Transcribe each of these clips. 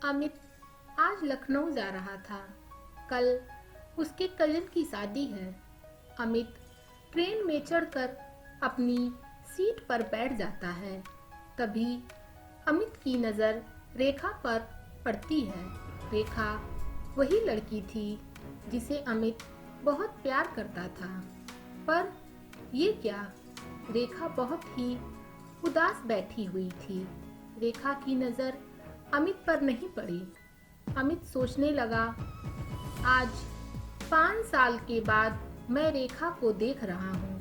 अमित आज लखनऊ जा रहा था। कल उसके कजिन की शादी है। अमित ट्रेन में चढ़कर अपनी सीट पर बैठ जाता है। तभी अमित की नज़र रेखा पर पड़ती है। रेखा वही लड़की थी जिसे अमित बहुत प्यार करता था। पर ये क्या? रेखा बहुत ही उदास बैठी हुई थी। रेखा की नज़र अमित पर नहीं पड़ी। अमित सोचने लगा, आज 5 साल के बाद मैं रेखा को देख रहा हूँ।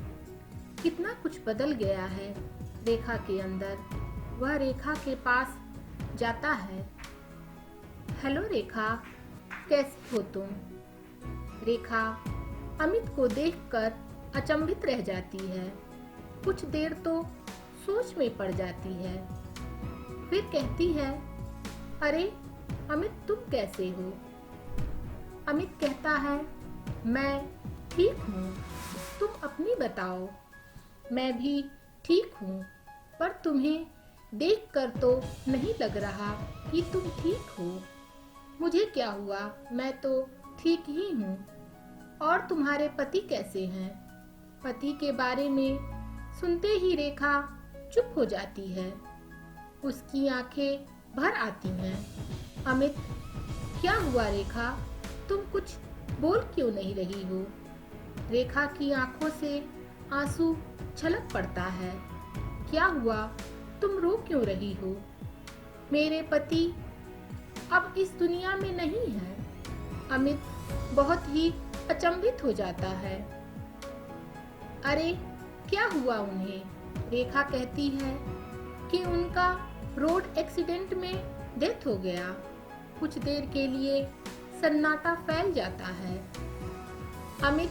कितना कुछ बदल गया है रेखा के अंदर। वह रेखा के पास जाता है। हेलो रेखा, कैसी हो तुम? रेखा अमित को देखकर अचंभित रह जाती है। कुछ देर तो सोच में पड़ जाती है। फिर कहती है, अरे अमित, तुम कैसे हो? अमित कहता है, मैं ठीक हूँ, तुम अपनी बताओ। मैं भी ठीक हूँ, पर तुम्हें देखकर तो नहीं लग रहा कि तुम ठीक हो। मुझे क्या हुआ, मैं तो ठीक ही हूँ। और तुम्हारे पति कैसे हैं? पति के बारे में सुनते ही रेखा चुप हो जाती है। उसकी आंखें भर आती हैं। अमित, क्या हुआ रेखा? तुम कुछ बोल क्यों नहीं रही हो? रेखा की आंखों से आंसू छलक पड़ता है। क्या हुआ? तुम रो क्यों रही हो? मेरे पति अब इस दुनिया में नहीं है। अमित बहुत ही अचंभित हो जाता है। अरे क्या हुआ उन्हें? रेखा कहती है कि उनका रोड एक्सीडेंट में डेथ हो गया। कुछ देर के लिए सन्नाटा फैल जाता है। अमित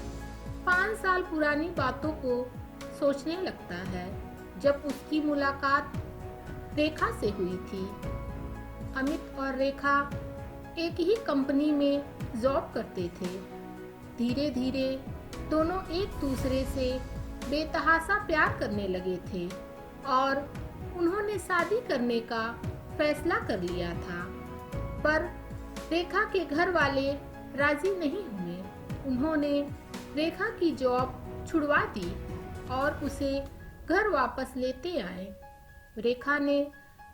5 साल पुरानी बातों को सोचने लगता है, जब उसकी मुलाकात रेखा से हुई थी। अमित और रेखा एक ही कंपनी में जॉब करते थे। धीरे धीरे दोनों एक दूसरे से बेतहाशा प्यार करने लगे थे और उन्होंने शादी करने का फैसला कर लिया था। पर रेखा के घर वाले राजी नहीं हुए। उन्होंने रेखा की जॉब छुड़वा दी और उसे घर वापस लेते आए। रेखा ने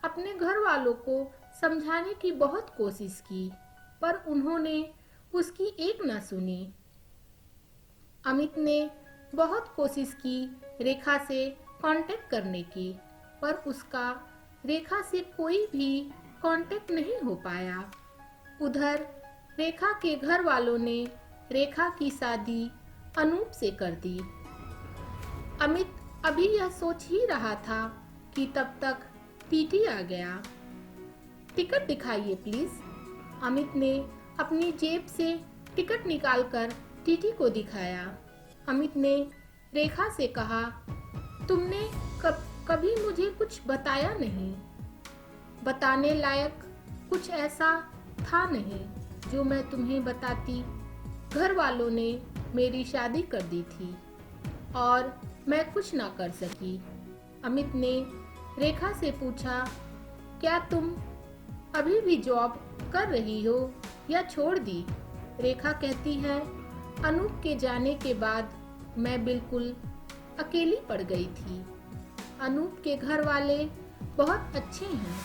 अपने घर वालों को समझाने की बहुत कोशिश की, पर उन्होंने उसकी एक न सुनी। अमित ने बहुत कोशिश की रेखा से कांटेक्ट करने की, पर उसका रेखा से कोई भी कांटेक्ट नहीं हो पाया। उधर रेखा के घर वालों ने रेखा की शादी अनूप से कर दी। अमित अभी यह सोच ही रहा था कि तब तक टीटी आ गया। टिकट दिखाइए प्लीज। अमित ने अपनी जेब से टिकट निकालकर टीटी को दिखाया। अमित ने रेखा से कहा, तुमने कभी मुझे कुछ बताया नहीं। बताने लायक कुछ ऐसा था नहीं जो मैं तुम्हें बताती। घर वालों ने मेरी शादी कर दी थी और मैं कुछ ना कर सकी। अमित ने रेखा से पूछा, क्या तुम अभी भी जॉब कर रही हो या छोड़ दी? रेखा कहती है, अनूप के जाने के बाद मैं बिल्कुल अकेली पड़ गई थी। अनूप के घर वाले बहुत अच्छे हैं।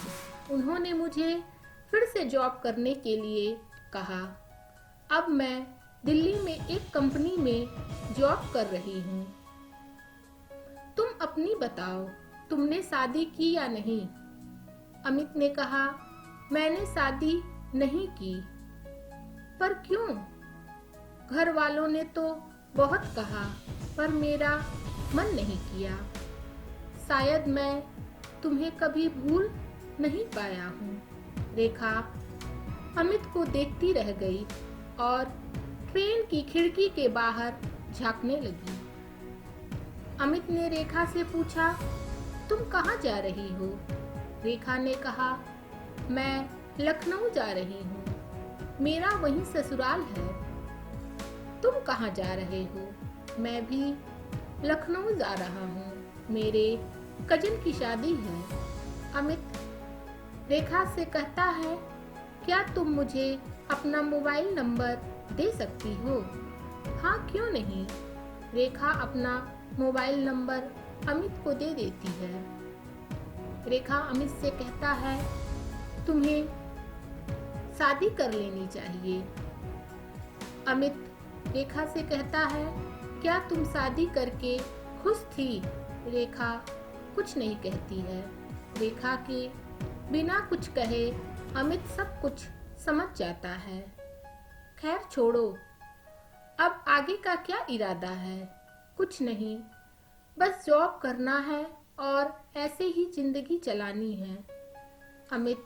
उन्होंने मुझे फिर से जॉब करने के लिए कहा। अब मैं दिल्ली में एक कंपनी में जॉब कर रही हूँ। तुम अपनी बताओ, तुमने शादी की या नहीं? अमित ने कहा, मैंने शादी नहीं की। पर क्यों? घर वालों ने तो बहुत कहा, पर मेरा मन नहीं किया। शायद मैं तुम्हें कभी भूल नहीं पाया हूँ। रेखा अमित को देखती रह गई और ट्रेन की खिड़की के बाहर झांकने लगी। अमित ने रेखा से पूछा, तुम कहाँ जा रही हो? रेखा ने कहा, मैं लखनऊ जा रही हूँ। मेरा वहीं ससुराल है। तुम कहाँ जा रहे हो? मैं भी लखनऊ जा रहा हूँ। मेरे कजिन की शादी है। अमित रेखा से कहता है, क्या तुम मुझे अपना मोबाइल नंबर दे सकती हो? हाँ, क्यों नहीं। रेखा अपना मोबाइल नंबर अमित को दे देती है। रेखा अमित से कहता है, तुम्हें शादी कर लेनी चाहिए। अमित रेखा से कहता है, क्या तुम शादी करके खुश थी? रेखा कुछ नहीं कहती है। रेखा के बिना कुछ कहे अमित सब कुछ समझ जाता है। खैर छोड़ो, अब आगे का क्या इरादा है? कुछ नहीं, बस जॉब करना है और ऐसे ही जिंदगी चलानी है। अमित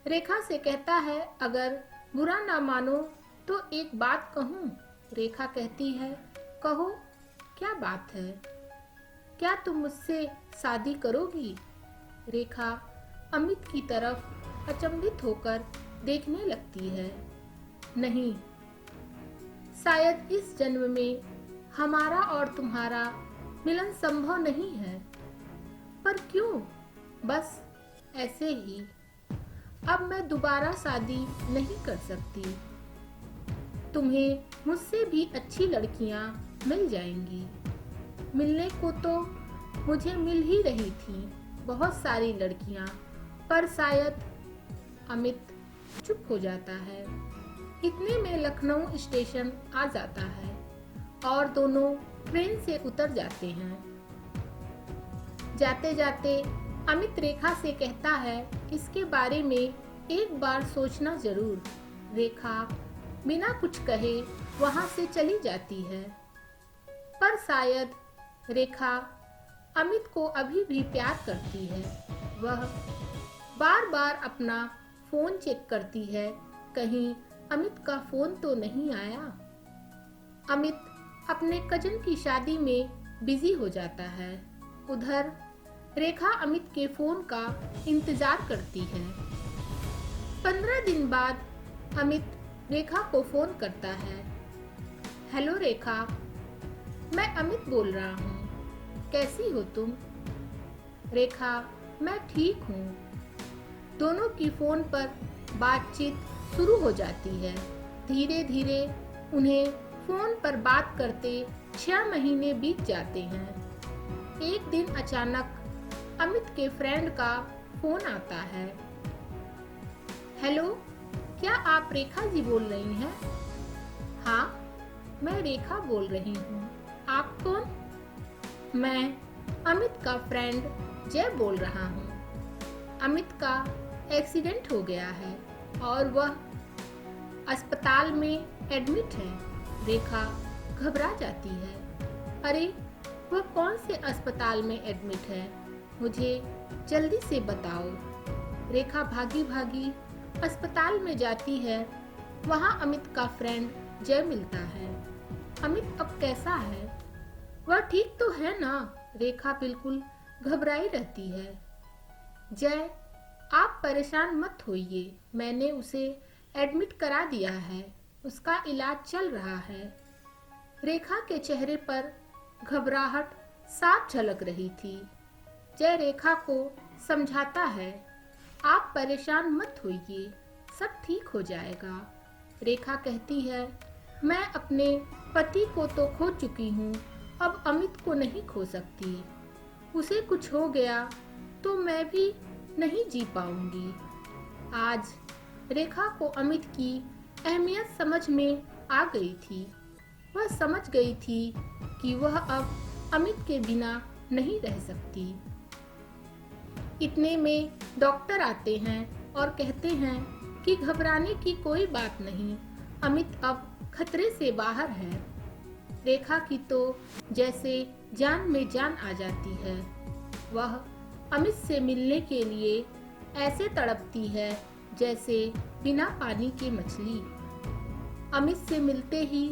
रेखा से कहता है, अगर बुरा ना मानो तो एक बात कहूँ? रेखा कहती है, कहो, क्या बात है? क्या तुम मुझसे शादी करोगी? रेखा अमित की तरफ अचंभित होकर देखने लगती है। नहीं, शायद इस जन्म में हमारा और तुम्हारा मिलन संभव नहीं है। पर क्यों? बस ऐसे ही। अब मैं दोबारा शादी नहीं कर सकती। तुम्हें मुझसे भी अच्छी लड़कियां मिल जाएंगी। मिलने को तो मुझे मिल ही रही थी बहुत सारी लड़कियां, पर शायद। अमित चुप हो जाता है। इतने में लखनऊ स्टेशन आ जाता है और दोनों ट्रेन से उतर जाते हैं। जाते जाते अमित रेखा से कहता है, इसके बारे में एक बार सोचना जरूर। रेखा बिना कुछ कहे वहां से चली जाती है। पर शायद रेखा अमित को अभी भी प्यार करती है। वह बार बार अपना फोन चेक करती है, कहीं अमित का फोन तो नहीं आया। अमित अपने कजन की शादी में बिजी हो जाता है। उधर रेखा अमित के फोन का इंतजार करती है। 15 दिन बाद अमित रेखा को फोन करता है। हेलो रेखा, मैं अमित बोल रहा हूँ। कैसी हो तुम? रेखा, मैं ठीक हूँ। दोनों की फोन पर बातचीत शुरू हो जाती है। धीरे धीरे उन्हें फोन पर बात करते 6 महीने बीत जाते हैं। एक दिन अचानक अमित के फ्रेंड का फोन आता है। हेलो, क्या आप रेखा जी बोल रही हैं? हाँ, मैं रेखा बोल रही हूँ। आप कौन? मैं अमित का फ्रेंड जय बोल रहा हूँ। अमित का एक्सीडेंट हो गया है और वह अस्पताल में एडमिट है। रेखा घबरा जाती है। अरे, वह कौन से अस्पताल में एडमिट है? मुझे जल्दी से बताओ। रेखा भागी भागी अस्पताल में जाती है। वहाँ अमित का फ्रेंड जय मिलता है। अमित अब कैसा है? वह ठीक तो है ना? रेखा बिल्कुल घबराई रहती है। जय, आप परेशान मत होइए, मैंने उसे एडमिट करा दिया है, उसका इलाज चल रहा है। रेखा के चेहरे पर घबराहट साफ झलक रही थी। जय रेखा को समझाता है, आप परेशान मत होइए, सब ठीक हो जाएगा। रेखा कहती है, मैं अपने पति को तो खो चुकी हूँ, अब अमित को नहीं खो सकती। उसे कुछ हो गया तो मैं भी नहीं जी पाऊंगी। आज रेखा को अमित की अहमियत समझ में आ गई थी। वह समझ गई थी कि वह अब अमित के बिना नहीं रह सकती। इतने में डॉक्टर आते हैं और कहते हैं कि घबराने की कोई बात नहीं, अमित अब खतरे से बाहर है। रेखा की तो जैसे जान में जान आ जाती है। वह अमित से मिलने के लिए ऐसे तड़पती है जैसे बिना पानी के मछली। अमित से मिलते ही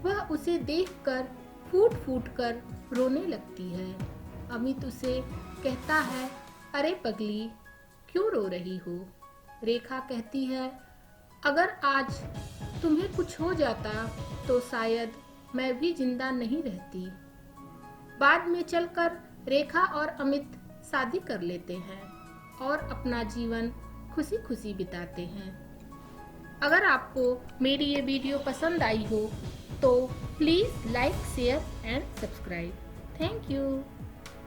वह उसे देखकर फूट फूट कर रोने लगती है। अमित उसे कहता है, अरे पगली, क्यों रो रही हो? रेखा कहती है, अगर आज तुम्हें कुछ हो जाता तो शायद मैं भी जिंदा नहीं रहती। बाद में चलकर रेखा और अमित शादी कर लेते हैं और अपना जीवन खुशी खुशी बिताते हैं। अगर आपको मेरी ये वीडियो पसंद आई हो तो please like share and subscribe. Thank you.